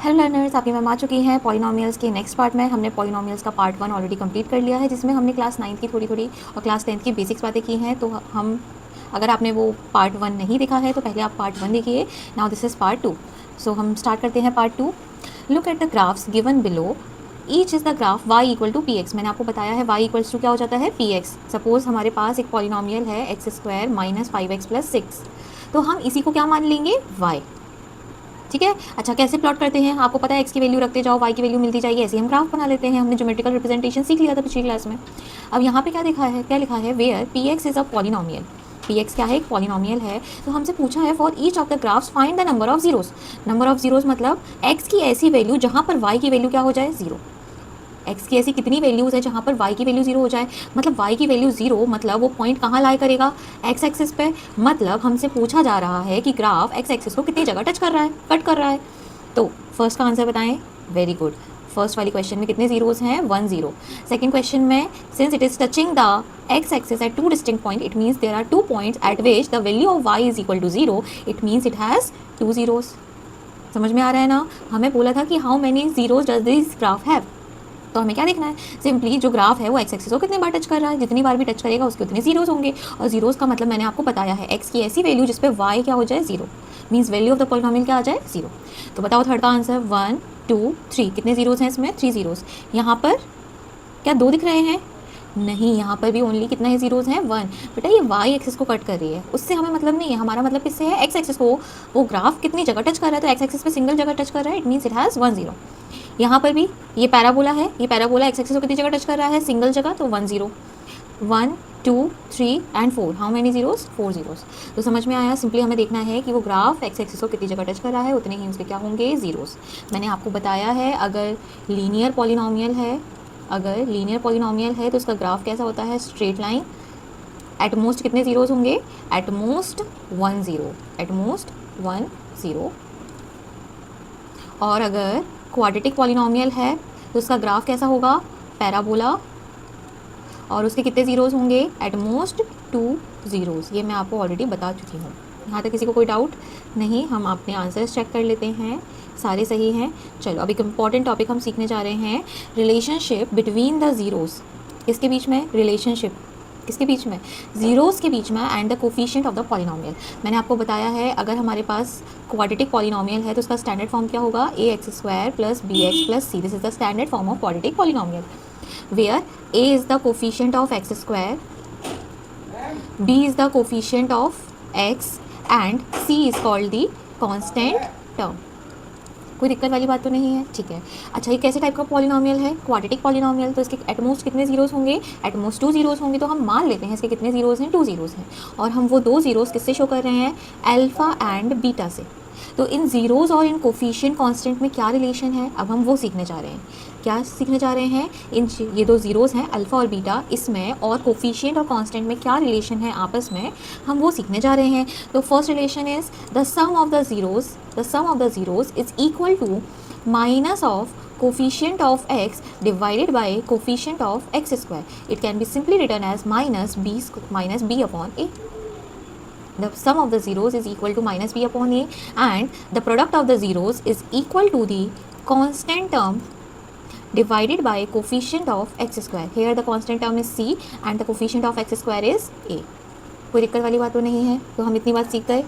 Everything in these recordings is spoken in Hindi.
हेलो लर्नर्स, आपकी मैम आ चुकी हैं पॉलिनोमियल्स के नेक्स्ट पार्ट में। हमने पॉलिनोमियल्स का पार्ट 1 ऑलरेडी कंप्लीट कर लिया है, जिसमें हमने क्लास 9 की थोड़ी थोड़ी और क्लास 10 की बेसिक्स बातें की हैं। तो हम अगर आपने वो पार्ट 1 नहीं देखा है तो पहले आप पार्ट 1 देखिए। Now this is part 2। So हम स्टार्ट करते हैं part 2। Look at the graphs given below. Each is the graph y equal to P X. मैंने आपको बताया है y इक्वल्स टू क्या हो जाता है, पी एक्स। सपोज़ हमारे पास एक पॉलिनोमियल है x square minus 5x plus 6, तो हम इसी को क्या मान लेंगे, y। ठीक है। अच्छा, कैसे प्लॉट करते हैं, आपको पता है एक्स की वैल्यू रखते जाओ, वाई की वैल्यू मिलती जाएगी, ऐसे हम ग्राफ बना लेते हैं। हमने ज्योमेट्रिकल रिप्रेजेंटेशन सीख लिया था पिछली क्लास में। अब यहाँ पे क्या लिखा है, where P X is a polynomial. P X क्या है, एक पॉलिनोमियल है। तो हमसे पूछा है for each of the graphs find the number of zeros. Number of zeros मतलब एक्स की ऐसी वैल्यू जहाँ पर वाई की वैल्यू क्या हो जाए, जीरो। एक्स की ऐसी कितनी वैल्यूज़ है जहाँ पर वाई की वैल्यू जीरो हो जाए। मतलब वाई की वैल्यू जीरो मतलब वो पॉइंट कहाँ लाई करेगा, एक्स एक्सिस पे। मतलब हमसे पूछा जा रहा है कि ग्राफ एक्स एक्सिस को कितनी जगह टच कर रहा है, कट कर रहा है। तो फर्स्ट का आंसर बताएं, वेरी गुड। फर्स्ट वाली क्वेश्चन में कितने जीरोस हैं, 1 0। सेकंड क्वेश्चन में since it is touching the X axis at 2 distinct point, it means there are 2 points at which the value of Y is equal to 0, it means it has 2 zeros. समझ में आ रहा है ना। हमें बोला था कि how many zeros does this graph have. तो हमें क्या देखना है, सिंपली जो ग्राफ है वो एक्स एक्सिस को कितने बार टच कर रहा है, जितनी बार भी टच करेगा उसके उतने जीरोस होंगे। और जीरोस का मतलब मैंने आपको बताया है, एक्स की ऐसी वैल्यू जिस पे वाई क्या हो जाए, zero. Means value of the polynomial क्या आ जाए, जीरो। तो बताओ थर्ड का आंसर, 1 2 3। कितने जीरोस हैं इसमें, 3 जीरोस। यहाँ पर क्या 2 दिख रहे हैं, नहीं, यहाँ पर भी ओनली कितना है, जीरोस हैं, 1। बेटा ये वाई एक्सिस को कट कर रही है, उससे हमें मतलब नहीं है। हमारा मतलब किससे है, एक्स एक्सिस को। वो ग्राफ कितनी जगह टच कर रहा है, तो एक्स एक्सिस पे सिंगल जगह टच कर रहा है, इट मीन्स इट हैज़ 1 0। यहाँ पर भी ये पैराबोला है, ये पैराबोला एक्स एक्सिस को कितनी जगह टच कर रहा है, सिंगल जगह, तो 1 0। 1 2 3 and 4, how many zeros, 4 zeros. तो समझ में आया, सिंपली हमें देखना है कि वो ग्राफ एक्स एक्सिस को कितनी जगह टच कर रहा है, उतने ही उसके क्या होंगे, जीरोस। मैंने आपको बताया है अगर लीनियर पॉलिनोमियल है, तो उसका ग्राफ कैसा होता है, स्ट्रेट लाइन। एट मोस्ट कितने जीरोस होंगे, एट मोस्ट 1 0, एट मोस्ट 1 0। और अगर क्वाड्रेटिक पॉलिनोमियल है तो उसका ग्राफ कैसा होगा, पैराबोला। और उसके कितने जीरोस होंगे, एट मोस्ट 2 जीरोस। ये मैं आपको ऑलरेडी बता चुकी हूँ। यहाँ तक किसी को कोई डाउट नहीं। हम अपने आंसर्स चेक कर लेते हैं, सारे सही हैं। चलो अब एक इम्पॉर्टेंट टॉपिक हम सीखने जा रहे हैं, रिलेशनशिप बिटवीन द जीरोस। किसके बीच में, रिलेशनशिप किसके बीच में, जीरोस के बीच में, and the coefficient of the polynomial. मैंने आपको बताया है अगर हमारे पास क्वाड्रेटिक पॉलिनोमियल है तो उसका स्टैंडर्ड फॉर्म क्या होगा, A x square plus B x plus C. This is the standard form of quadratic polynomial, where a is the coefficient of x square, b is the coefficient of x and c is called the constant term। कोई दिक्कत वाली बात तो नहीं है, ठीक है। अच्छा, ये कैसे टाइप का पॉलिनोमियल है, क्वाड्रेटिक पॉलिनोमियल। तो इसके एटमोस्ट कितने जीरोस होंगे, एटमोस्ट 2 जीरोस होंगे। तो हम मान लेते हैं इसके कितने जीरोस हैं, 2 जीरोस हैं। और हम वो 2 जीरोस किससे शो कर रहे हैं, अल्फा एंड बीटा से। तो इन जीरोस और इन कोफिशिएंट कांस्टेंट में क्या रिलेशन है, अब हम वो सीखने जा रहे हैं। क्या सीखने जा रहे हैं, इन ये 2 जीरोस हैं अल्फा और बीटा, इसमें और कोफिशिएंट और कांस्टेंट में क्या रिलेशन है आपस में, हम वो सीखने जा रहे हैं। तो first relation is the sum of the zeros is equal to minus of coefficient of x divided by coefficient of x square. It can be simply written as minus b upon a। The sum of the zeros is equal to minus b upon a, and the product of the zeros is equal to the constant term divided by coefficient of x square. Here the constant term is c and the coefficient of x square is a. कोई दिक्कत वाली बात तो नहीं है। तो हम इतनी बात सीख गए।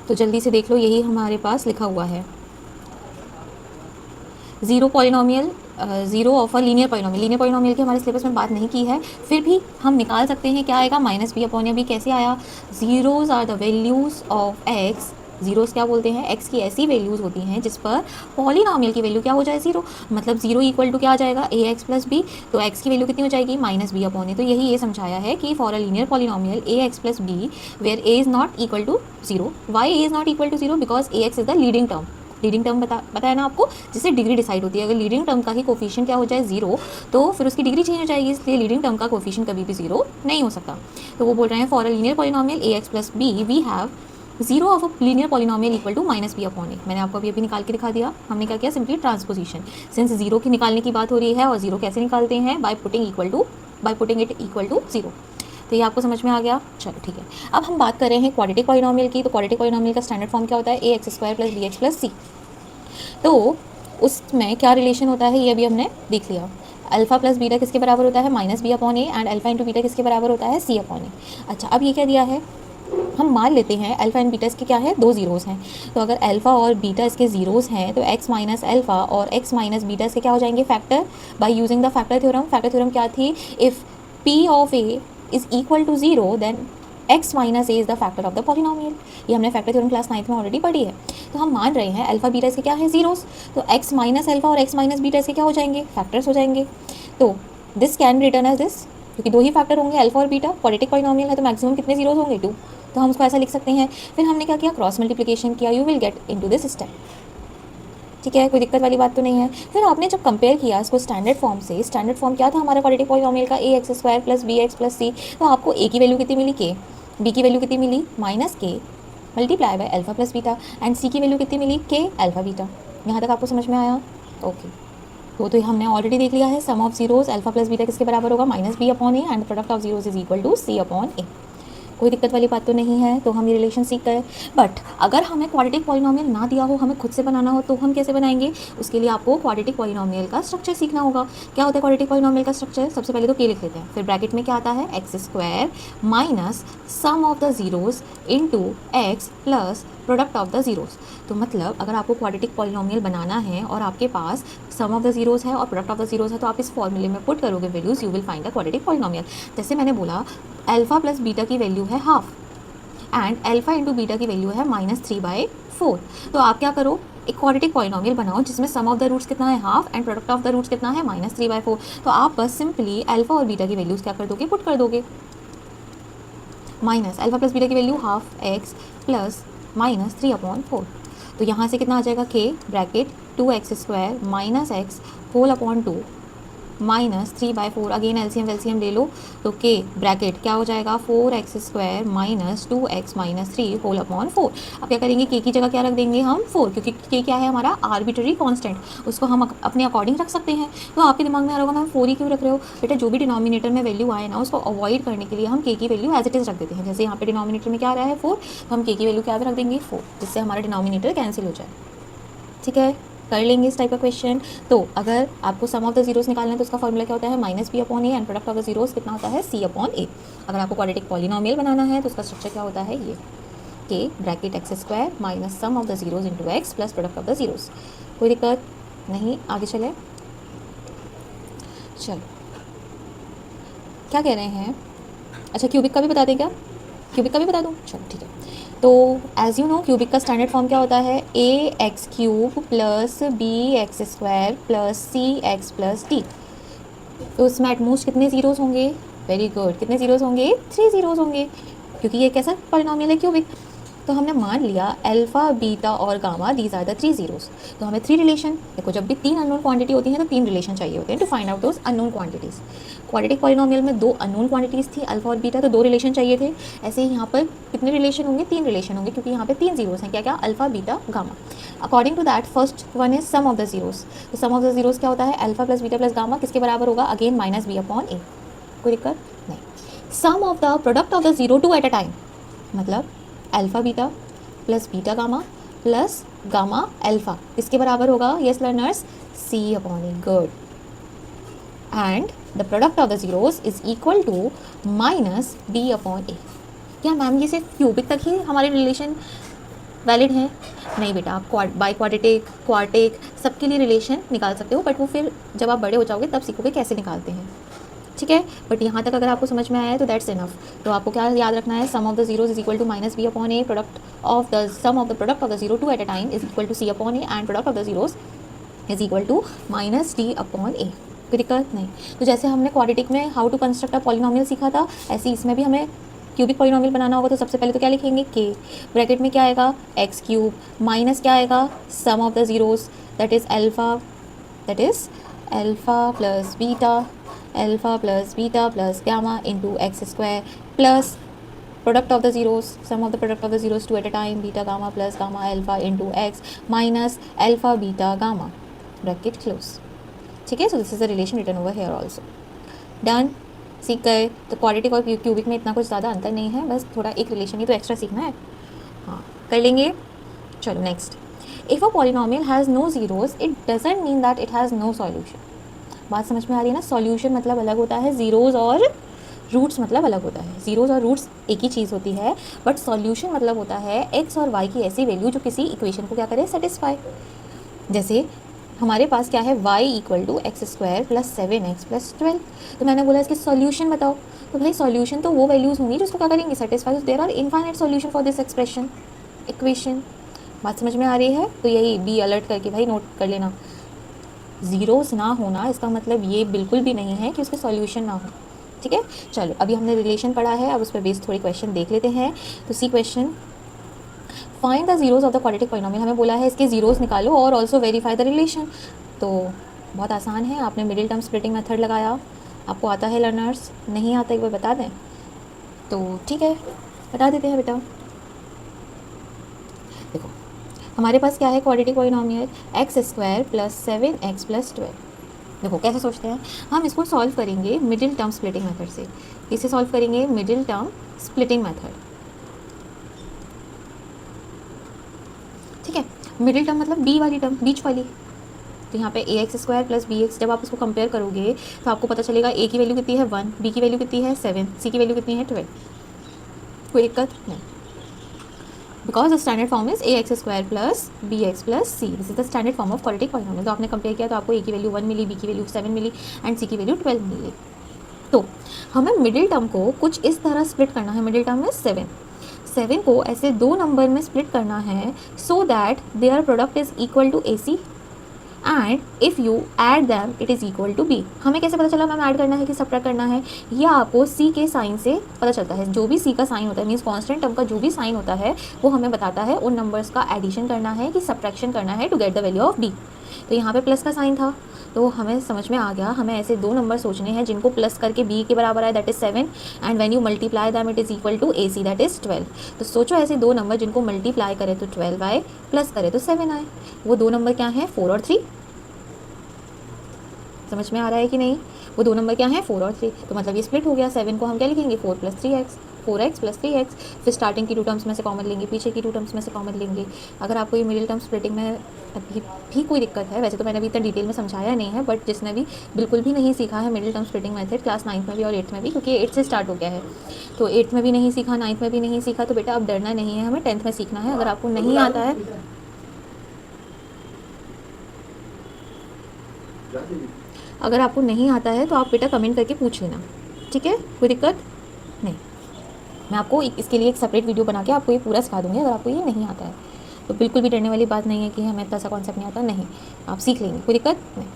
तो जल्दी से देख लो, यही हमारे पास लिखा हुआ है, zero polynomial, zero of a linear polynomial. Linear polynomial की हमारे सिलेबस में बात नहीं की है, फिर भी हम निकाल सकते हैं। क्या आएगा, माइनस बी अपॉन बी। कैसे आया, zeros are the values of X. Zeros क्या बोलते हैं, एक्स की ऐसी वैल्यूज़ होती हैं जिस पर पॉलिनोमियल की वैल्यू क्या हो जाए, जीरो। मतलब जीरो इक्वल टू क्या आ जाएगा, ए एक्स प्लस बी। तो एक्स की वैल्यू कितनी हो जाएगी, माइनस बी अपॉन ए। तो यही ये समझाया है कि for a linear polynomial A X plus B where A is not equal to zero. Why A is not equal to zero, because A X is the leading term. Leading term बताया ना आपको, जिससे डिग्री डिसाइड होती है। अगर लीडिंग टर्म का ही कोफिशिएंट क्या हो जाए, जीरो, तो फिर उसकी डिग्री चेंज हो जाएगी। इसलिए लीडिंग टर्म का कोफिशिएंट कभी भी जीरो नहीं हो सकता। तो वो बोल रहे हैं for a linear polynomial A X plus B we have zero of a linear polynomial equal to minus B upon A. मैंने आपको अभी निकाल के दिखा दिया। हमने क्या किया, सिंपली ट्रांसपोजिशन। सिंस जीरो की निकालने की बात हो रही है, और जीरो कैसे निकालते हैं, by putting it equal to zero. तो ये आपको समझ में आ गया। चलो ठीक है, अब हम बात कर रहे हैं क्वाड्रेटिक पॉलिनोमियल की। तो क्वाड्रेटिक पॉलिनोमियल का स्टैंडर्ड फॉर्म क्या होता है, A x square plus B x plus C. तो उसमें क्या रिलेशन होता है ये अभी हमने देख लिया। अल्फा प्लस बीटा किसके बराबर होता है, minus B upon A, and alpha into beta किसके बराबर होता है, सी अपॉन ए। अच्छा, अब ये क्या दिया है, हम मान लेते हैं अल्फा एंड बीटा इसके क्या है, दो जीरोस हैं। तो अगर अल्फा और बीटा इसके जीरोस हैं तो x माइनस अल्फा और x माइनस बीटा इसके क्या हो जाएंगे, factor, by using the factor theorem. Factor theorem क्या थी, if p of a is equal to zero then x minus A is the factor of the polynomial. ये हमने फैक्टर थ्योरम क्लास 9th में ऑलरेडी पढ़ी है। तो हम मान रहे हैं अल्फा बीटा इसके क्या है, जीरोस, तो x माइनस अल्फा और x माइनस बीटा इसके क्या हो जाएंगे, फैक्टर्स हो जाएंगे। तो this can return as this, क्योंकि दो ही फैक्टर होंगे अल्फा और बीटा, क्वाड्रेटिक पॉलिनोमियल है तो मैक्सिमम कितने जीरोस होंगे, 2, तो हम उसको ऐसा लिख सकते हैं। फिर हमने क्या किया, क्रॉस मल्टीप्लिकेशन किया, you will get into this step. ठीक है, कोई दिक्कत वाली बात तो नहीं है। फिर आपने जब कंपेयर किया इसको स्टैंडर्ड फॉर्म से, स्टैंडर्ड फॉर्म क्या था हमारा क्वाड्रेटिक पॉलिनोमियल का, A x square plus B x plus C, तो आपको ए की वैल्यू कितनी मिली, के, बी की वैल्यू कितनी मिली, minus K multiply by alpha plus beta, and सी की वैल्यू कितनी मिली, के अल्फा बीटा। यहाँ तक आपको समझ में आया, ओके। तो हमने ऑलरेडी देख लिया है, sum of zeros alpha plus beta किसके बराबर होगा, minus B upon A, and product of zeros is equal to C upon ए। कोई दिक्कत वाली बात तो नहीं है, तो हम ये रिलेशन सीख गए। बट अगर हमें क्वाड्रेटिक पॉलिनोमियल ना दिया हो, हमें खुद से बनाना हो, तो हम कैसे बनाएंगे, उसके लिए आपको क्वाड्रेटिक पॉलिनोमियल का स्ट्रक्चर सीखना होगा। क्या होता है क्वाड्रेटिक पॉलिनोमियल का स्ट्रक्चर, सबसे पहले तो के लिख लेते हैं, फिर ब्रैकेट में क्या आता है, x square minus sum of the zeros into x plus product of the zeros. तो मतलब अगर आपको क्वाड्रेटिक पॉलिनोमियल बनाना है और आपके पास सम ऑफ द जीरोस है और प्रोडक्ट ऑफ द जीरोस है, तो आप इस फॉर्मूले में पुट करोगे values, you will find the quadratic polynomial. जैसे मैंने बोला अल्फा प्लस बीटा की वैल्यू है half and alpha into beta की वैल्यू है -3/4। तो आप क्या करो, एक क्वाड्रेटिक पॉलिनोमियल बनाओ जिसमें सम ऑफ द रूट्स कितना है, half, and product of the roots कितना है, -3/4। तो आप बस सिंपली अल्फा और बीटा की वैल्यूज क्या कर दोगे, पुट कर दोगे। माइनस अल्फा प्लस बीटा की वैल्यू हाफ एक्स प्लस -3/4। तो यहाँ से कितना आ जाएगा, K bracket 2x square minus X whole upon 2 -3/4। Again LCM वेलसीएम ले लो, तो के ब्रैकेट क्या हो जाएगा, 4x square minus 2x minus 3 whole upon 4। अब क्या करेंगे, के की जगह क्या रख देंगे हम, 4, क्योंकि के क्या है हमारा आर्बिट्ररी कांस्टेंट, उसको हम अपने अकॉर्डिंग रख सकते हैं। तो आपके दिमाग में आ रहा होगा मैम 4 ही क्यों रख रहे हो, बेटा जो भी डिनोमिनेटर में वैल्यू आए ना, उसको अवॉइड करने के लिए हम के की वैल्यू एज इट इज़ रख देते हैं। जैसे यहाँ पे डिनोमिनेटर में क्या आ रहा है 4, तो हम के की वैल्यू क्या रख देंगे 4, जिससे हमारा डिनोमिनेटर कैंसिल हो जाए। ठीक है, कर लेंगे इस टाइप का क्वेश्चन। तो अगर आपको सम ऑफ द जीरोस निकालना है तो उसका फॉर्मूला क्या होता है, minus B upon A, and product of the zeros कितना होता है, सी अपॉन ए। अगर आपको क्वाड्रेटिक पॉलिनोमियल बनाना है तो उसका स्ट्रक्चर क्या होता है, ये के bracket x square minus sum of the zeros into x plus product of the zeros. कोई दिक्कत नहीं, आगे चले। चलो क्या कह रहे हैं, अच्छा क्यूबिक का भी बता दें क्या, क्यूबिक का भी बता दूँ, चलो ठीक है। तो एज यू नो क्यूबिक का स्टैंडर्ड फॉर्म क्या होता है, A X cube plus B x square plus C X plus D. तो इसमें एटमोस्ट कितने जीरोस होंगे, वेरी गुड, कितने जीरोस होंगे, 3 जीरोस होंगे, क्योंकि ये कैसा पॉलिनोमियल है, क्यूबिक। तो हमने मान लिया अल्फा बीटा और gamma these are the 3 zeros. तो हमें 3 रिलेशन, देखो जब भी 3 अननोन क्वांटिटी होती हैं तो 3 रिलेशन चाहिए होते हैं to find out those unknown quantities. Quadratic polynomial में 2 अननोन क्वांटिटीज़ थी, अल्फा और बीटा, तो 2 रिलेशन चाहिए थे। ऐसे ही यहाँ पर कितने रिलेशन होंगे, 3 रिलेशन होंगे, क्योंकि यहाँ पे 3 जीरोस हैं, क्या क्या, alpha beta gamma. According to that first one is sum of the zeros. तो सम ऑफ द जीरोस क्या होता है, alpha plus beta plus gamma किसके बराबर होगा, अगेन माइनस बी अपॉन ए। कोई दिक्कत नहीं। Sum of the product of the zero two at a time, मतलब alpha beta plus beta gamma plus gamma alpha किसके बराबर होगा, yes learners, C upon A, good. And the product of the zeros is equal to minus B upon A. क्या मैम ये सिर्फ क्यूबिक तक ही हमारे रिलेशन वैलिड हैं, नहीं बेटा, आप बाई क्वाड्रेटिक क्वार्टिक सबके लिए रिलेशन निकाल सकते हो, बट वो फिर जब आप बड़े हो जाओगे तब सीखोगे कैसे निकालते हैं। ठीक है, बट यहाँ तक अगर आपको समझ में आया है तो दैट्स इनफ। तो आपको क्या याद रखना है, sum of the zeros is equal to minus B upon A, product of the sum of the product of the zero two at a time is equal to C upon A, and product of the zeros is equal to minus D upon ए। कोई दिक्कत नहीं। तो जैसे हमने क्वाड्रेटिक में how to construct a polynomial सीखा था, ऐसे इसमें भी हमें क्यूबिक पॉलिनोमियल बनाना होगा। तो सबसे पहले तो क्या लिखेंगे, के ब्रैकेट में क्या आएगा, एक्स क्यूब माइनस क्या आएगा, sum of the zeros that is alpha plus beta plus gamma into X square plus product of the zeros, sum of the product of the zeros two at a time, beta gamma plus gamma alpha into X minus alpha beta gamma, bracket close. ठीक है, so this is the relation written over here also. Done, सीख गए। तो क्वाड्रेटिक और क्यूबिक में इतना कुछ ज़्यादा अंतर नहीं है, बस थोड़ा एक रिलेशन ही तो एक्स्ट्रा सीखना है। हाँ, कर लेंगे। चलो next, if a polynomial has no zeros it doesn't mean that it has no solution. बात समझ में आ रही है ना? सॉल्यूशन मतलब अलग होता है, ज़ीरोज़ और रूट्स मतलब अलग होता है। ज़ीरोज़ और रूट्स एक ही चीज़ होती है, बट सॉल्यूशन मतलब होता है एक्स और वाई की ऐसी वैल्यू जो किसी इक्वेशन को क्या करे, सेटिस्फाई। जैसे हमारे पास क्या है, y equal to x square plus 7x plus 12। तो मैंने बोला इसके सॉल्यूशन बताओ, तो भाई सॉल्यूशन तो वो वैल्यूज़ होंगी जो उसको क्या करेंगे, satisfy. There are infinite solution for this expression, equation. बात समझ में आ रही है? तो यही बी अलर्ट करके भाई नोट कर लेना, ज़ीरोज़ ना होना इसका मतलब ये बिल्कुल भी नहीं है कि उसके सॉल्यूशन ना हो। ठीक है, चलो अभी हमने रिलेशन पढ़ा है, अब उस पर बेस्ड थोड़ी क्वेश्चन देख लेते हैं। तो see question, find the zeros of the quadratic polynomial. हमें बोला है इसके जीरोज़ निकालो और ऑल्सो वेरीफाई द रिलेशन। तो बहुत आसान है, आपने मिडिल टर्म स्प्लिटिंग मेथड लगाया, आपको आता है लर्नर्स, नहीं आता एक बार बता दें तो ठीक है, बता देते हैं बेटा। देखो हमारे पास क्या है, quadratic polynomial x square plus 7x plus 12। देखो कैसे सोचते हैं हम इसको सॉल्व करेंगे मिडिल टर्म स्प्लिटिंग मेथड से। इसे सॉल्व करेंगे मिडिल टर्म स्प्लिटिंग मेथड। ठीक है, मिडिल टर्म मतलब बी वाली टर्म, बीच वाली। तो यहाँ पे A x square plus B X, जब आप उसको कंपेयर करोगे तो आपको पता चलेगा ए की वैल्यू कितनी है 1, बी की वैल्यू कितनी है 7, सी की वैल्यू कितनी है 12। कोई दिक्कत नहीं, because the standard form is a x square plus B x plus C, this is the standard form of quadratic polynomial. तो आपने कंपेयर किया तो आपको ए की वैल्यू 1 मिली, बी की वैल्यू 7 मिली एंड सी की वैल्यू 12 मिली। तो हमें मिडिल टर्म को कुछ इस तरह स्प्लिट करना है, मिडिल टर्म में 7 को ऐसे दो नंबर में स्प्लिट करना है so that their product is equal to a c and if you add them it is equal to b. हमें कैसे पता चला मैम ऐड करना है कि सबट्रैक्ट करना है, यह आपको सी के साइन से पता चलता है। जो भी सी का साइन होता है, मीन्स कांस्टेंट टर्म का जो भी साइन होता है वो हमें बताता है उन नंबर्स का एडिशन करना है कि सबट्रैक्शन करना है to get the value of b. तो यहाँ पे प्लस का साइन था तो हमें समझ में आ गया, हमें ऐसे दो नंबर सोचने हैं जिनको प्लस करके बी के बराबर आए, that is 7, and when you multiply them it is equal to a c, that is 12। तो सोचो ऐसे दो नंबर जिनको मल्टीप्लाई करे तो 12 आए, प्लस करे तो 7 आए। वो दो नंबर क्या हैं, 4 और 3। समझ में आ रहा है कि नहीं? वो दो नंबर क्या हैं, 4 और 3। तो मतलब ये स्प्लिट हो गया। 7 को हम क्या लिखेंगे, 4 plus 3x, 4x plus 3x। फिर स्टार्टिंग की टू टर्म्स में से कॉमन लेंगे, पीछे की टू टर्म्स में से कॉमन लेंगे। अगर आपको ये मिडिल टर्म स्प्लिटिंग में अभी भी कोई दिक्कत है, वैसे तो मैंने अभी इतना डिटेल में समझाया नहीं है, बट जिसने भी बिल्कुल भी नहीं सीखा है middle term splitting method class 9th में भी और 8th में भी, क्योंकि 8th से स्टार्ट हो गया है, तो 8th में भी नहीं सीखा, 9th में भी नहीं सीखा, तो बेटा अब डरना नहीं है, हमें 10th में सीखना है। अगर आपको नहीं आता है, अगर आपको नहीं आता है तो आप बेटा कमेंट करके पूछ लेना, ठीक है, कोई दिक्कत नहीं। मैं आपको इसके लिए एक सेपरेट वीडियो बना के आपको ये पूरा सिखा दूँगी। अगर आपको ये नहीं आता है तो बिल्कुल भी डरने वाली बात नहीं है कि हमें इतना सा कॉन्सेप्ट नहीं आता, नहीं, आप सीख लेंगे, कोई दिक्कत नहीं।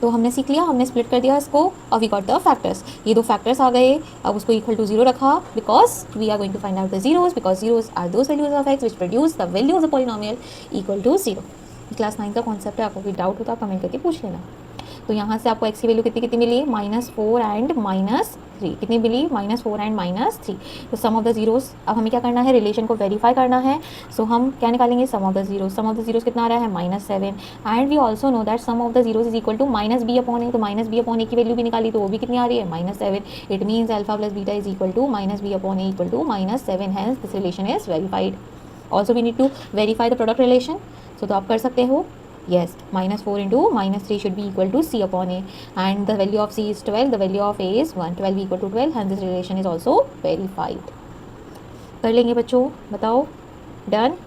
तो हमने सीख लिया, हमने स्प्लिट कर दिया इसको और वी गॉट द फैक्टर्स। ये दो फैक्टर्स आ गए, अब उसको इक्वल टू 0 रखा because we are going to find out the zeros, because zeros are those values of x which produce the value of the polynomial equal to 0। Class 9 का कॉन्सेप्ट है, आपको कोई डाउट होता है आप कमेंट करके पूछ लेना। तो यहाँ से आपको एक्स की वैल्यू कितनी कितनी मिली, -4 एंड -3। कितनी मिली, -4 एंड -3। तो सम ऑफ द जीरोज, अब हमें क्या करना है, रिलेशन को वेरीफाई करना है। सो हम क्या निकालेंगे, sum of the zeros. Sum of the zeros कितना आ रहा है, -7, and we also know that sum of the zeros is equal to -b upon A. तो -b अपॉन ए की वैल्यू भी निकाली तो वो भी कितनी आ रही है, -7। It means alpha plus beta is equal to -b upon A equal to -7, hence this relation is verified. Also we need to verify the product relation. So तो आप कर सकते हो, yes, -4 into -3 should be equal to c upon a, and the value of c is 12, the value of a is 1, 12 equal to 12, and this relation is also verified। कर लेंगे बच्चों, बताओ, डन।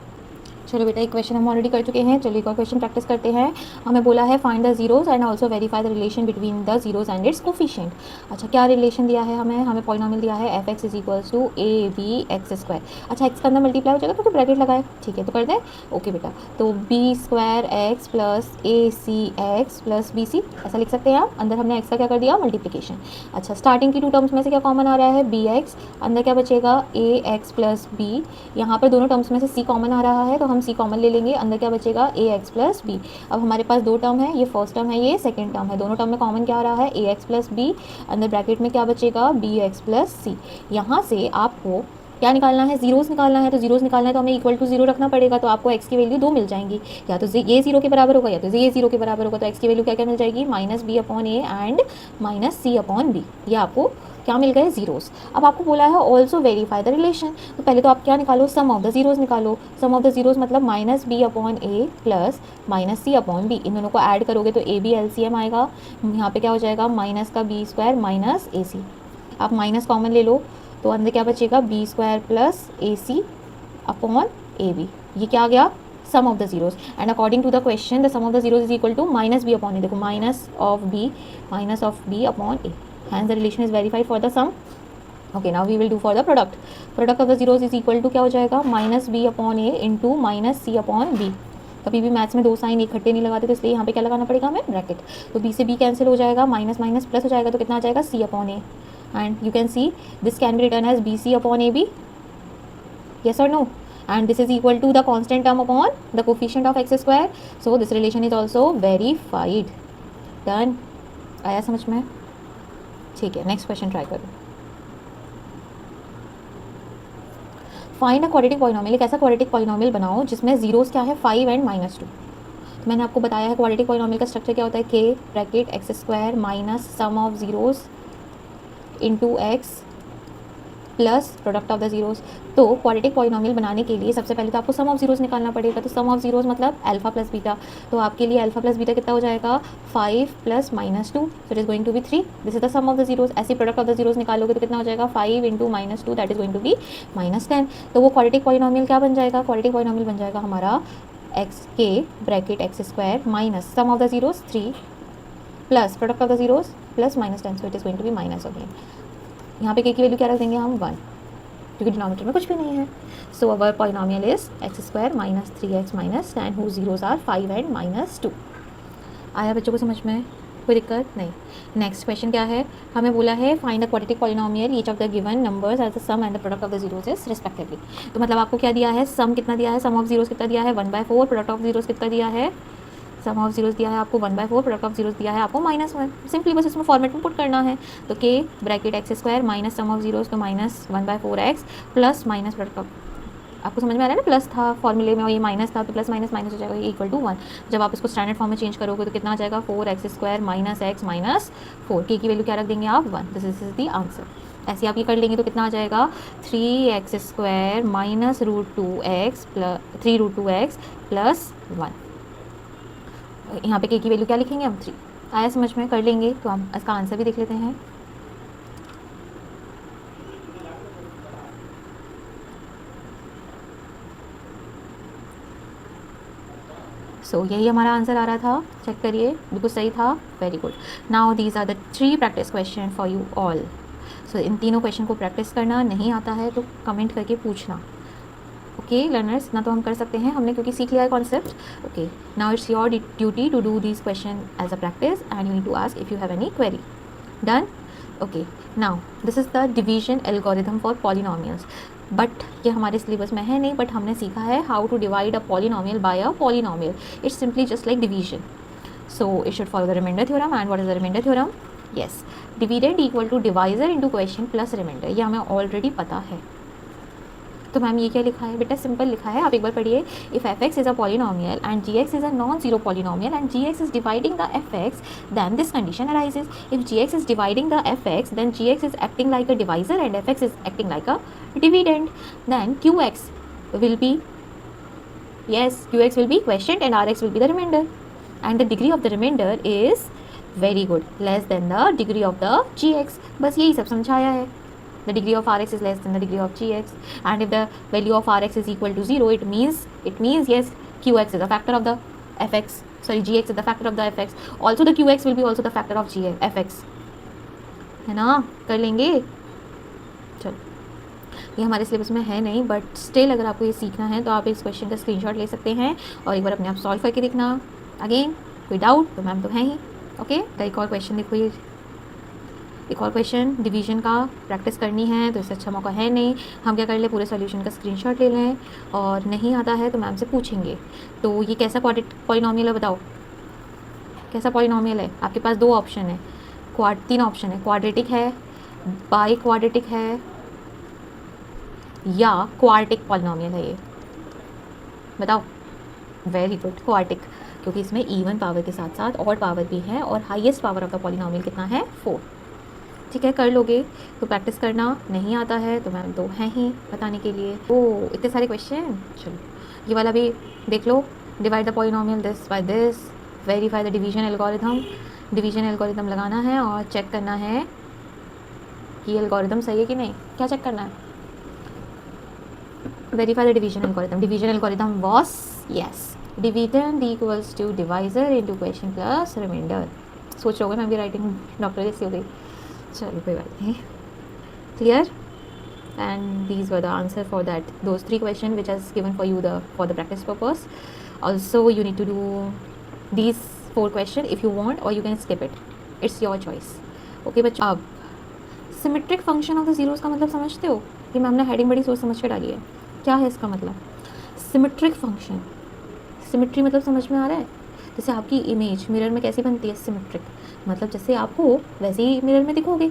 चलो बेटा एक क्वेश्चन हम ऑलरेडी कर चुके हैं, चलो एक और क्वेश्चन प्रैक्टिस करते हैं। हमें बोला है find the zeros and also verify the relation between the zeros and its coefficient. अच्छा क्या रिलेशन दिया है हमें पॉलिनोमियल दिया है f x is equals to a b x square. अच्छा एक्स का अंदर मल्टीप्लाई हो जाएगा तो ब्रैकेट लगाए, ठीक है, तो कर दें, ओके बेटा। तो B square x plus A C X plus B C, ऐसा लिख सकते हैं आप। अंदर हमने एक्स का क्या कर दिया, मल्टीप्लिकेशन। अच्छा स्टार्टिंग की टू टर्म्स में से क्या कॉमन आ रहा है, बी एक्स, अंदर क्या बचेगा, ए एक्स प्लस बी। यहाँ पर दोनों टर्म्स में से सी कॉमन आ रहा है तो हम सी कॉमन ले लेंगे, अंदर क्या बचेगा, ए एक्स प्लस बी। अब हमारे पास दो टर्म है, ये फर्स्ट टर्म है, ये सेकंड टर्म है, दोनों टर्म में कॉमन क्या आ रहा है, ए एक्स प्लस बी, अंदर ब्रैकेट में क्या बचेगा, बी एक्स प्लस सी। यहाँ से आपको क्या निकालना है, जीरोस निकालना है। तो जीरोस निकालना है तो हमें इक्वल टू जीरो रखना पड़ेगा। तो आपको एक्स की वैल्यू 2 मिल जाएंगी, या तो ये जीरो के बराबर होगा या तो ये जीरो के बराबर होगा। तो एक्स की वैल्यू क्या क्या मिल जाएगी, minus B upon A and minus c upon b. ये आपको क्या मिल गए, जीरोस। अब आपको बोला है ऑल्सो वेरीफाई द रिलेशन। तो पहले तो आप क्या निकालो, सम ऑफ द जीरोस निकालो। सम ऑफ द जीरोस मतलब माइनस बी अपॉन ए plus minus c upon B. इन दोनों को ऐड करोगे तो ए बी एलसीएम आएगा। यहाँ पे क्या हो जाएगा, माइनस का B square minus A C. आप माइनस कॉमन ले लो तो अंदर क्या बचेगा, B square plus A C upon A B. ये क्या आ गया, sum of the zeros. And according to the question the sum of the zeros is equal to minus B upon A. देखो minus of B upon A, hence the relation is verified for the sum. Okay, now we will do for the product. Product of the zeros is equal to क्या हो जाएगा, minus B upon a into minus c upon b. कभी भी मैथ्स में दो साइन इकट्ठे नहीं लगाते, तो इसलिए यहाँ पे क्या लगाना पड़ेगा हमें, ब्रैकेट। तो बी से बी कैंसिल हो जाएगा, माइनस माइनस प्लस हो जाएगा, तो कितना आ जाएगा, C upon A. And you can see this can be written as BC upon AB, yes or no, and this is equal to the constant term upon the coefficient of x square, so this relation is also verified. Done? आया समझ में? ठीक है, नेक्स्ट क्वेश्चन ट्राई करो। Find a quadratic polynomial. एक ऐसा क्वाड्रेटिक पॉलिनोमियल बनाओ जिसमें जीरोस क्या है, 5 एंड -2। तो मैंने आपको बताया है क्वाड्रेटिक पॉलिनोमियल का स्ट्रक्चर क्या होता है, k bracket x square minus sum of zeros into x plus product of the zeros. तो क्वाड्रेटिक पॉलिनोमियल बनाने के लिए सबसे पहले तो आपको सम ऑफ जीरोस निकालना पड़ेगा। तो सम ऑफ जीरोस मतलब अल्फा प्लस बीटा। तो आपके लिए अल्फा प्लस बीटा कितना हो जाएगा, 5 plus -2, so it is going to be 3। This is the sum of the zeros. ऐसे प्रोडक्ट ऑफ द जीरोस निकालोगे तो कितना हो जाएगा, 5 into -2 that is going to be -10। तो वो क्वाड्रेटिक पॉलिनोमियल क्या बन जाएगा, क्वाड्रेटिक पॉलिनोमियल बन जाएगा हमारा एक्स के bracket x square minus sum of the zeros 3 plus product of the zeros plus -10, so it is going to be minus again. यहाँ पे के की वैल्यू क्या रख देंगे हम, 1, क्योंकि डिनोमिनेटर में कुछ भी नहीं है। So our polynomial is X square minus 3x minus 10 whose zeros are 5 and -2। आया बच्चों को समझ में, कोई दिक्कत नहीं। नेक्स्ट क्वेश्चन क्या है, हमें बोला है find the quadratic polynomial each of the given numbers as the sum and the product of the zeros is respectively. तो मतलब आपको क्या दिया है, सम कितना दिया है, सम ऑफ जीरोस कितना दिया है, 1/4, प्रोडक्ट ऑफ जीरोस कितना दिया है, सम ऑफ जीरोस दिया है आपको 1/4, प्रोडक्ट ऑफ जीरोस दिया है आपको -1। सिंपली बस इसमें फॉर्मेट में पुट करना है। तो के bracket x square minus sum of zeros तो minus 1/4x plus minus product of, आपको समझ में आ रहा है ना, प्लस था फॉर्मूले में और ये माइनस था, तो प्लस माइनस माइनस हो जाएगा, ये इक्वल टू 1। जब आप इसको स्टैंडर्ड फॉर्म में चेंज करोगे तो कितना आ जाएगा, 4x square minus x minus 4। के की वैल्यू क्या रख देंगे आप, 1। This is the answer. ऐसे आप ये कर लेंगे तो कितना आ जाएगा, 3x square minus √2x plus 3√2x plus 1। यहाँ पे के की वैल्यू क्या लिखेंगे हम, 3। आया समझ में, कर लेंगे। तो हम इसका आंसर भी देख लेते हैं। सो यही हमारा आंसर आ रहा था, चेक करिए, बिल्कुल सही था, very good. Now these are the 3 practice question for you all. So इन तीनों क्वेश्चन को प्रैक्टिस करना, नहीं आता है तो कमेंट करके पूछना। ओके लर्नर्स, इतना तो हम कर सकते हैं हमने, क्योंकि सीख लिया है concept. Okay, now it's your duty to do this question as a practice and you need to ask if you have any query. Done? Okay, now this is the division algorithm for polynomials. But ये हमारे सिलेबस में है नहीं, बट हमने सीखा है how to divide a polynomial by a polynomial. It's simply just like division. So it should follow the reminder theorem. And what is the reminder theorem? Yes, dividend equal to divisor into question plus reminder. ये हमें ऑलरेडी पता है। तो मैम ये क्या लिखा है बेटा, सिंपल लिखा है, आप एक बार पढ़िए। If f x is a polynomial and g x is a non zero polynomial and g x is dividing the f x, then this condition arises. If g x is dividing the f x, then g x is acting like a divisor and f x is acting like a dividend. Then q x will be, yes, qx will be quotient and rx will be the remainder, and the degree of the remainder is very good less than the degree of the gx। बस यही सब समझाया है। The degree of rx is less than the degree of gx, and if the value of rx is equal to 0, it means yes, qx is a factor of the fx, sorry, gx is the factor of the fx, also the qx will be also the factor of fx, है ना, कर लेंगे। चलो, ये हमारे सिलेबस में है नहीं, बट स्टिल अगर आपको ये सीखना है तो आप इस क्वेश्चन का स्क्रीनशॉट ले सकते हैं और एक बार अपने आप सॉल्व करके देखना। अगेन कोई डाउट तो मैम तो है ही। ओके, तो एक और क्वेश्चन देखो, ये एक और क्वेश्चन डिवीजन का प्रैक्टिस करनी है, तो इससे अच्छा मौका है नहीं। हम क्या कर ले, पूरे सॉल्यूशन का स्क्रीनशॉट ले लें, और नहीं आता है तो मैम से पूछेंगे। तो ये कैसा पॉलिनोमियल है बताओ, कैसा पॉलिनोमियल है? आपके पास 2 ऑप्शन है, 3 ऑप्शन है, क्वाड्रेटिक है, बाई क्वाड्रेटिक है, या क्वार्टिक पॉलिनोमियल है ये? बताओ। वेरी गुड, क्वार्टिक, क्योंकि इसमें इवन पावर के साथ साथ ऑड पावर भी है और highest power of the polynomial कितना है? 4। ठीक है, कर लोगे तो प्रैक्टिस करना। नहीं आता है तो मैम तो हैं ही बताने के लिए। ओ इतने सारे क्वेश्चन। चलो ये वाला भी देख लो। Divide the polynomial this by this, verify the division algorithm. Division algorithm लगाना है और चेक करना है कि एल्गोरिथम सही है कि नहीं। क्या चेक करना है? Verify the division algorithm. Division algorithm was yes, dividend equals to divisor into question plus reminder. सोच रहे होगे मैं भी राइटिंग डॉक्टर जैसी हो गई। चलो कोई बात नहीं। Clear? And these were the answer for those 3 questions which has given for you for the practice purpose. Also you need to do these 4 questions if you want, or you can skip it, it's your choice. Okay बच्चों, अब symmetric function of the zeros का मतलब समझते हो? कि मैम ने हेडिंग बड़ी सोच समझ के डाली है। क्या है इसका मतलब? सिमेट्रिक फंक्शन, सिमेट्री मतलब समझ में आ रहा है? जैसे आपकी इमेज मिरर में कैसी बनती है? सिमेट्रिक, मतलब जैसे आप हो वैसे ही मिरर में दिखोगे,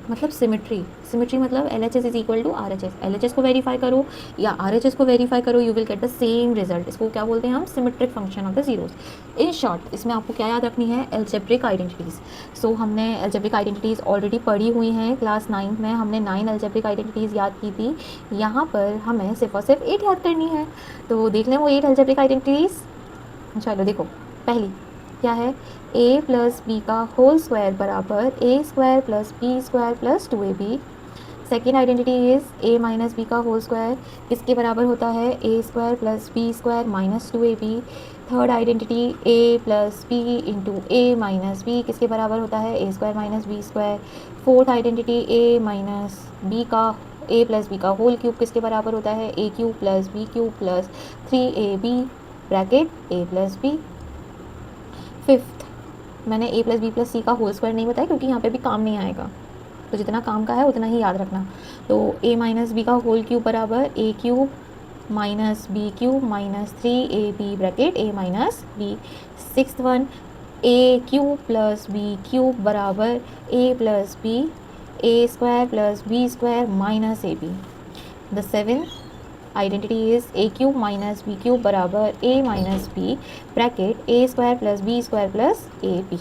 मतलब सिमेट्री। सिमेट्री मतलब LHS is equal to RHS। LHS को वेरीफाई करो या RHS को वेरीफाई करो, you will get the same result. इसको क्या बोलते हैं हम? Symmetric function of the zeros. In short इसमें आपको क्या याद रखनी है? Algebraic identities. सो हमने एल्जेब्रिक आइडेंटिटीज़ ऑलरेडी पढ़ी हुई हैं क्लास 9 में। हमने 9 एल्जेब्रिक आइडेंटिटीज़ याद की थी। यहाँ पर हमें सिर्फ और सिर्फ 8 याद करनी है। तो देख लें वो 8 एल्जेब्रिक आइडेंटिटीज़। चलो देखो, पहली क्या है? a प्लस बी का होल स्क्वायर बराबर a square plus B square plus 2ab। Second identity is a minus b का होल स्क्वायर, किसके बराबर होता है? a square plus B square minus 2ab। Third identity a plus b into a minus b, किसके बराबर होता है? a square minus b square. Fourth identity a minus b का a प्लस बी का होल क्यूब, किसके बराबर होता है? a cube plus B cube plus 3ab bracket a plus b. Fifth, मैंने a plus b plus c का होल स्क्वायर नहीं बताया क्योंकि यहाँ पे भी काम नहीं आएगा, तो जितना काम का है उतना ही याद रखना। तो a माइनस बी का होल क्यूब बराबर a cube minus B cube minus 3ab bracket a minus b. Sixth one, a cube plus B cube बराबर a plus b, a square plus B square minus ab। The seventh identity is a cube minus B cube बराबर a minus b bracket a square plus B square plus ab।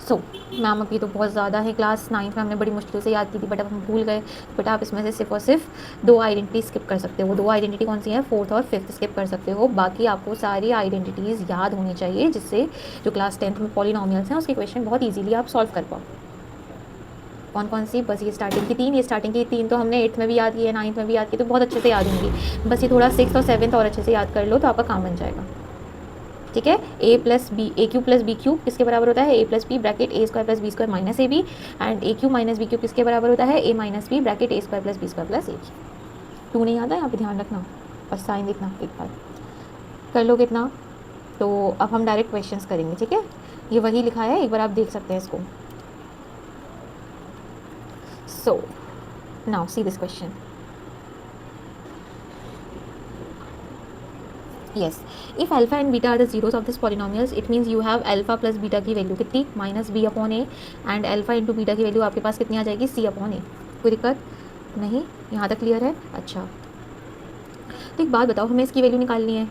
So ma'am अभी तो बहुत ज़्यादा है, क्लास 9 में हमने बड़ी मुश्किल से याद की थी बट अब हम भूल गए। बट आप इसमें से सिर्फ और सिर्फ 2 आइडेंटिटी स्किप कर सकते हो। वो 2 आइडेंटिटी कौन सी हैं? फोर्थ और फिफ्थ स्किप कर सकते हो। बाकी आपको सारी आइडेंटिटीज़ याद होनी चाहिए जिससे जो क्लास 10th में पॉलिनोमियल्स हैं उसके क्वेश्चन बहुत ईजीली आप सॉल्व कर पाओ। कौन कौन सी? बस ये स्टार्टिंग की 3, ये स्टार्टिंग की 3 तो हमने 8th में भी याद की है, 9th में भी याद की, तो बहुत अच्छे से याद होंगी। बस ये थोड़ा 6th और 7th और अच्छे से याद कर लो तो आपका काम बन जाएगा। ठीक है, a plus b, a cube plus B cube किसके बराबर होता है? a plus B bracket a square plus B square minus ab। And a cube minus B cube किसके बराबर होता है? a minus b bracket a square plus B square plus ab। 2 नहीं आता, यहाँ पे ध्यान रखना और साइन देखना एक बार। कर लो कितना? तो अब हम डायरेक्ट क्वेश्चंस करेंगे। ठीक है, ये वही लिखा है, एक बार आप देख सकते हैं इसको। So now see this question. Yes, if alpha and beta are the zeros of this polynomials, it means you have alpha plus beta की वैल्यू कितनी? Minus B upon A, and alpha into beta की वैल्यू आपके पास कितनी आ जाएगी? सी अपॉन ए। कोई दिक्कत नहीं? यहाँ तक क्लियर है? अच्छा, तो एक बात बताओ, हमें इसकी वैल्यू निकालनी है।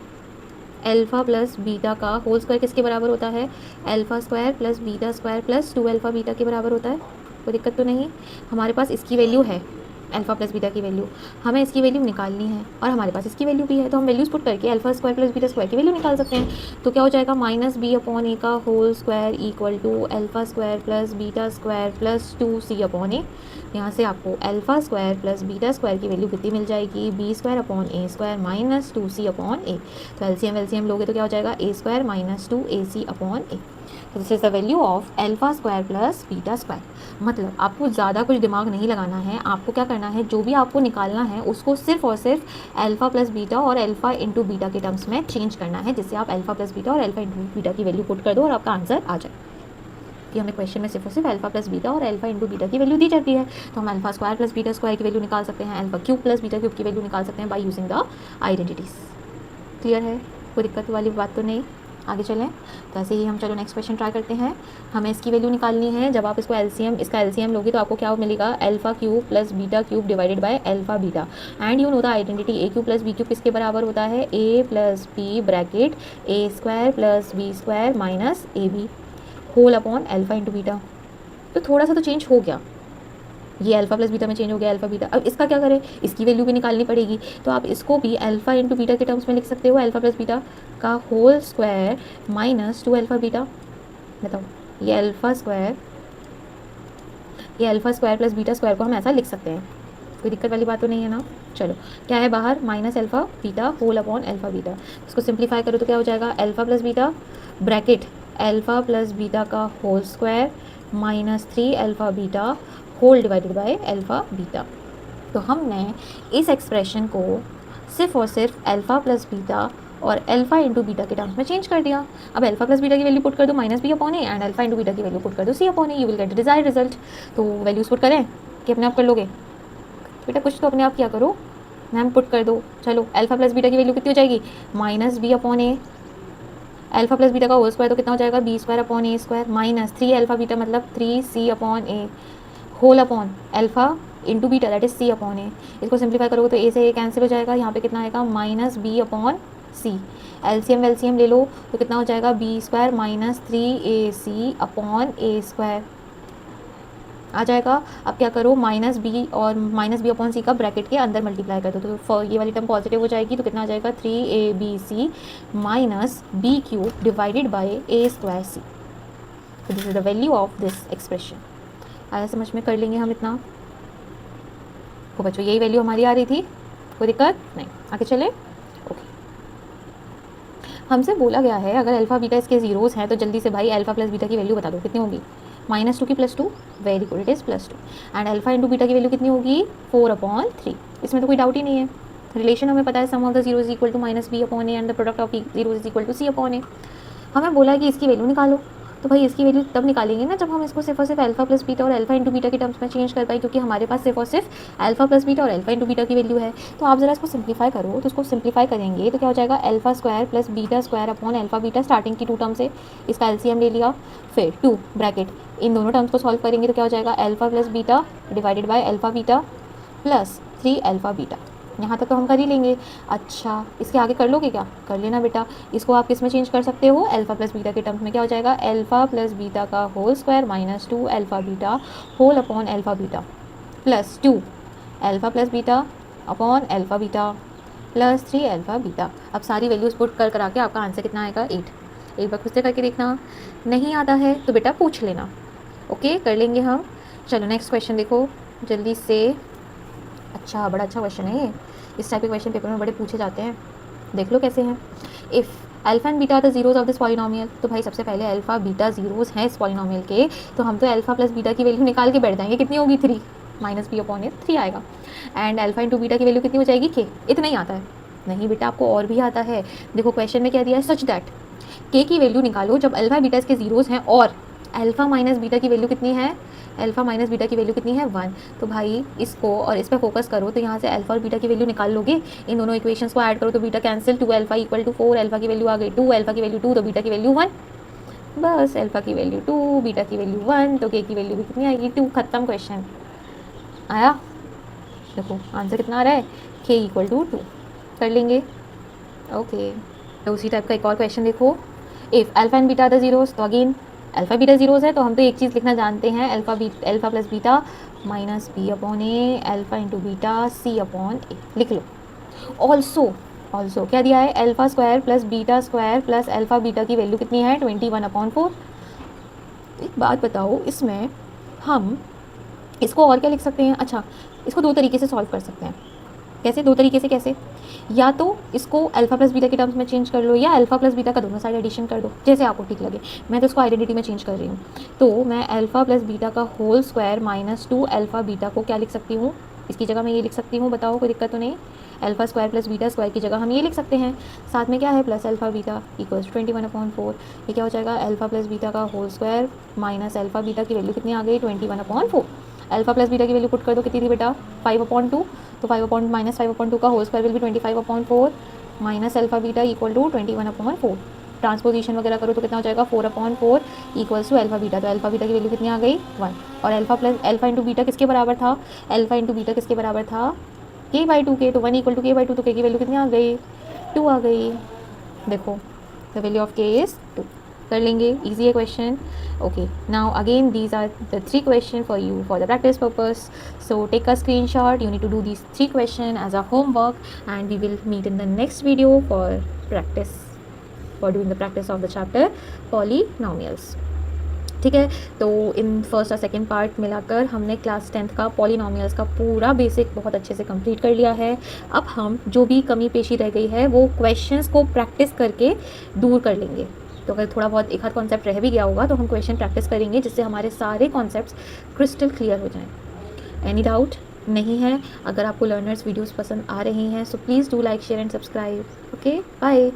अल्फा प्लस बीटा का होल स्क्वायर किसके बराबर होता है? Alpha square plus beta square plus 2 alpha beta के बराबर होता है। कोई दिक्कत तो नहीं? हमारे पास इसकी वैल्यू है, अल्फा प्लस बीटा की वैल्यू, हमें इसकी वैल्यू निकालनी है और हमारे पास इसकी वैल्यू भी है, तो हम वैल्यूज पुट करके alpha square plus beta square की वैल्यू निकाल सकते हैं। तो क्या हो जाएगा? माइनस बी अपॉन ए का whole square equal to alpha square plus beta square plus 2c upon A. यहाँ से आपको alpha square plus beta square की वैल्यू कितनी मिल जाएगी? B square upon A square minus 2c upon A. तो एलसीएम लोगे तो क्या हो जाएगा? A square minus 2ac upon A. तो this is the value of alpha square plus beta square. मतलब आपको ज़्यादा कुछ दिमाग नहीं लगाना है, आपको क्या करना है, जो भी आपको निकालना है उसको सिर्फ और सिर्फ अल्फा प्लस बीटा और अल्फा इंटू बीटा के टर्म्स में चेंज करना है, जिससे आप अल्फा प्लस बीटा और अल्फा इंटू बीटा की वैल्यू पुट कर दो और आपका आंसर आ जाए। कि हमें क्वेश्चन में सिर्फ और सिर्फ अल्फा प्लस बीटा और अल्फा इंटू बीटा की वैल्यू दी जाती है, तो हम alpha square plus beta square की वैल्यू निकाल सकते हैं, alpha cube plus beta cube की वैल्यू निकाल सकते हैं bye using the identities. Clear है? कोई दिक्कत वाली बात तो नहीं? आगे चलें। तो ऐसे ही हम चलो नेक्स्ट क्वेश्चन ट्राई करते हैं। हमें इसकी वैल्यू निकालनी है। जब आप इसको इसका एलसीएम लोगे तो आपको क्या मिलेगा, alpha cube plus beta cube divided by alpha beta. And you know the identity A cube plus B cube किसके बराबर होता है, A plus B bracket A square plus B square minus A B whole upon alpha into beta. तो थोड़ा सा तो चेंज हो गया, ये अल्फा प्लस बीटा में चेंज हो गया अल्फा बीटा। अब इसका क्या करें, इसकी वैल्यू भी निकालनी पड़ेगी। तो आप इसको भी अल्फा इंटू बीटा के टर्म्स में लिख सकते हो, अल्फा प्लस बीटा का whole square minus 2 alpha beta. बताओ, ये alpha square plus beta square को हम ऐसा लिख सकते हैं, कोई दिक्कत वाली बात तो नहीं है ना। चलो क्या है बाहर, minus alpha beta whole upon alpha beta. इसको सिंप्लीफाई करो तो क्या हो जाएगा, alpha plus beta bracket alpha plus beta का whole square minus 3 alpha beta whole divided by alpha beta. तो हमने इस एक्सप्रेशन को सिर्फ और सिर्फ अल्फा प्लस बीटा और अल्फा इंटू बीटा के टर्म्स में चेंज कर दिया। अब अल्फा प्लस बीटा की वैल्यू पुट कर दो minus B upon A, and alpha into beta की वैल्यू पुट कर दो C upon A, you will get the desired result. तो वैल्यूज पुट करें कि अपने आप कर लोगे, बेटा कुछ तो अपने आप किया करो, मैम पुट कर दो। चलो अल्फा प्लस बीटा की वैल्यू कितनी हो जाएगी, minus B upon A, alpha plus beta का होल स्क्वायर तो कितना हो जाएगा, B square upon A square minus 3 alpha beta मतलब 3 C upon A whole upon alpha into beta that is C upon A. इसको सिंप्लीफाई करोगे तो ए से ए कैंसिल हो जाएगा, यहाँ पे कितना आएगा minus B upon C. LCM ले लो तो कितना हो जाएगा, B square minus 3ac upon A square आ जाएगा। अब क्या करो, माइनस बी और माइनस बी अपॉन सी का ब्रैकेट के अंदर मल्टीप्लाई कर दो, तो ये वाली टर्म पॉजिटिव हो जाएगी, तो कितना आ जाएगा 3abc minus B cube divided by A square C. तो this is the value of this expression. आया समझ में, कर लेंगे हम इतना। तो बच्चों यही वैल्यू हमारी आ रही थी, कोई दिक्कत नहीं, आगे चले। ओके, हमसे बोला गया है अगर अल्फा बीटा इसके जीरोस हैं तो जल्दी से भाई अल्फा प्लस बीटा की वैल्यू बता दो कितनी होगी, -2 की +2, very good it is +2। And alpha into beta की वैल्यू कितनी होगी, 4/3। इसमें तो कोई डाउट ही नहीं है, रिलेशन हमें पता है, sum of the zero is equal to -b upon A and the product of zero is equal to c upon A. हमें बोला है कि इसकी वैल्यू निकालो, तो भाई इसकी वैल्यू तब निकालेंगे ना जब हम इसको सिर्फ और सिर्फ अल्फा प्लस बीटा और अल्फा इंटू बीटा के टर्म्स में चेंज कर पाए, क्योंकि हमारे पास सिर्फ और सिर्फ अल्फा प्लस बीटा और अल्फा इंटू बीटा की वैल्यू है। तो आप जरा इसको सिंप्लीफाई करो, तो उसको सिंप्लीफाई करेंगे तो क्या हो जाएगा, alpha square plus beta square upon alpha beta, starting की 2 टर्म से इसका एलसीएम ले लिया, फिर 2 ब्रैकेट इन दोनों टर्म्स को सॉल्व करेंगे तो क्या हो जाएगा, alpha plus beta divided by alpha beta plus 3 alpha beta. यहाँ तक तो हम कर ही लेंगे। अच्छा इसके आगे कर लोगे क्या, कर लेना बेटा। इसको आप किस में चेंज कर सकते हो, अल्फा प्लस बीटा के टर्म्स में, क्या हो जाएगा, अल्फा प्लस बीटा का whole square minus 2 alpha beta whole upon alpha beta plus 2 alpha plus beta upon alpha beta plus 3 alpha beta. अब सारी वैल्यूज पुट कर करा के आपका आंसर कितना आएगा, 8। एक बार खुद से करके देखना, नहीं आता है तो बेटा पूछ लेना। ओके कर लेंगे हम। चलो नेक्स्ट क्वेश्चन देखो जल्दी से। अच्छा बड़ा अच्छा क्वेश्चन है ये, इस टाइप के क्वेश्चन पेपर में बड़े पूछे जाते हैं, देख लो कैसे हैं। If alpha and beta the zeros of this polynomial, तो भाई सबसे पहले अल्फा बीटा जीरोज हैं इस पॉलिनोमियल के, तो हम तो अल्फा प्लस बीटा की वैल्यू निकाल के बैठ जाएंगे, कितनी होगी 3 माइनस बी अपॉन ए 3 आएगा। एंड अल्फा इंटू बीटा की वैल्यू कितनी हो जाएगी, के। इतना ही आता है, नहीं बेटा आपको और भी आता है। देखो क्वेश्चन में क्या दिया है, सच दैट के की वैल्यू निकालो जब अल्फा बीटा इसके जीरोज हैं और अल्फा माइनस बीटा की वैल्यू कितनी है, अल्फा माइनस बीटा की वैल्यू कितनी है 1। तो भाई इसको और इस पर फोकस करो, तो यहाँ से अल्फा और बीटा की वैल्यू निकाल लोगे, इन दोनों इक्वेशंस को ऐड करो तो beta cancel, 2 alpha equal to 4, alpha की वैल्यू आ गई 2, अल्फा की वैल्यू 2 तो बीटा की वैल्यू 1, बस अल्फा की वैल्यू 2 बीटा की वैल्यू 1 तो के की वैल्यू भी कितनी आएगी 2, खत्म क्वेश्चन। आया, देखो आंसर कितना आ रहा है, के इक्वल टू 2। कर लेंगे। ओके तो उसी टाइप का एक और क्वेश्चन देखो, if alpha and beta the zeros, तो अगेन अल्फा बीटा जीरोस है तो हम तो एक चीज़ लिखना जानते हैं, alpha plus beta minus B upon A alpha into beta C upon A, लिख लो। ऑल्सो क्या दिया है, alpha square plus beta square plus alpha beta की वैल्यू कितनी है 21/4। एक बात बताओ, इसमें हम इसको और क्या लिख सकते हैं, अच्छा इसको 2 तरीके से सॉल्व कर सकते हैं। कैसे, 2 तरीके से कैसे, या तो इसको अल्फा प्लस बीटा के टर्म्स में चेंज कर लो या अल्फा प्लस बीटा का दोनों साइड एडिशन कर दो, जैसे आपको ठीक लगे। मैं तो इसको आइडेंटिटी में चेंज कर रही हूँ, तो मैं अल्फा प्लस बीटा का whole square minus 2 alpha beta को क्या लिख सकती हूँ, इसकी जगह मैं ये लिख सकती हूँ, बताओ कोई दिक्कत तो नहीं। Alpha square plus beta square की जगह हम ये लिख सकते हैं, साथ में क्या है प्लस अल्फा बीटा इक्वल्स 21/4। ये क्या हो जाएगा, अल्फा प्लस बीटा का whole square minus alpha beta की वैल्यू कितनी आ गई 21/4। अल्फा प्लस बीटा की वैल्यू पुट कर दो, कितनी थी बेटा 5/2, तो 5/2 का whole square will be 25/4 minus alpha beta equal to 21/4। Transposition वगैरह करो तो कितना हो जाएगा 4/4 इक्वल्स टू अल्फा बीटा। तो अल्फा बीटा की वैल्यू कितनी आ गई 1, और अल्फा इंटू बीटा किसके बराबर था, अल्फा इंटू बीटा किसके बराबर था k/2 के, तो 1 इक्वल टू k/2, तो k की वैल्यू कितनी आ गई 2 आ गई। देखो the value of k is 2। कर लेंगे, इजी है question. Okay, now again these are the 3 question for you for the practice purpose. So take a screenshot, you need to do these 3 question as a homework, and we will meet in the next video for practice, for doing the practice of the chapter polynomials। ठीक है, तो इन फर्स्ट और सेकंड पार्ट मिलाकर हमने क्लास 10th का पॉलिनोमियल्स का पूरा बेसिक बहुत अच्छे से कंप्लीट कर लिया है। अब हम जो भी कमी पेशी रह गई है वो क्वेश्चंस को प्रैक्टिस करके दूर कर लेंगे। तो अगर थोड़ा बहुत एक आध कॉन्सेप्ट रह भी गया होगा तो हम क्वेश्चन प्रैक्टिस करेंगे, जिससे हमारे सारे कॉन्सेप्ट्स क्रिस्टल क्लियर हो जाएं। एनी डाउट नहीं है? अगर आपको लर्नर्स वीडियोस पसंद आ रही हैं so please do like share and subscribe. Okay, bye.